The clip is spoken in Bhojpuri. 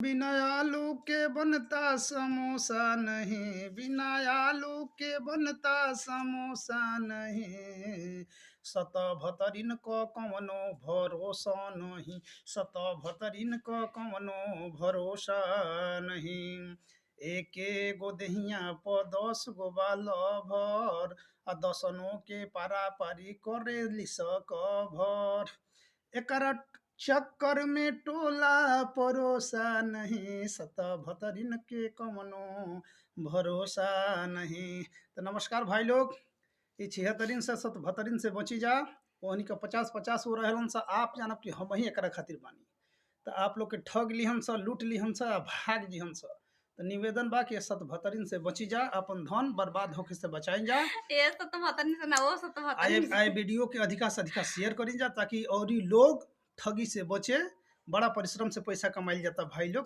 बिना आलू के बनता समोसा नहीं, बिना आलू के बनता समोसा नहीं। सत भतरिन क कवनो भरोसा नहीं, सत भतरिन क कवनो भरोसा नहीं। एके गो देहिया प 10 गो बाल भर, आ दसनों के पारा पारी करे लिस भर। एकरा चक्कर में टोला परोसा नहीं, सत भतरिन के कवनो भरोसा नहीं। तो नमस्कार भाई लोग, ये 76 से 77 से बची जा, ओहनी का 50-50 हो रहलन सा। आप जानब कि हम ही एकरा खातिर बानी, तो आप लोग के ठग लिहन सा, लूट लिहन सा, भाग जिहन सा। तो निवेदन बा कि 77 से बची जा, अपन धन बर्बाद होके से बचाई जा। ये सत भतनी से ना वो सत आए भतनी आए से। वीडियो के अधिका से अधिका शेयर करी जा, ताकि और ही लोग ठगी से बचे। बड़ा परिश्रम से पैसा कमाइल जाता भाई लोग।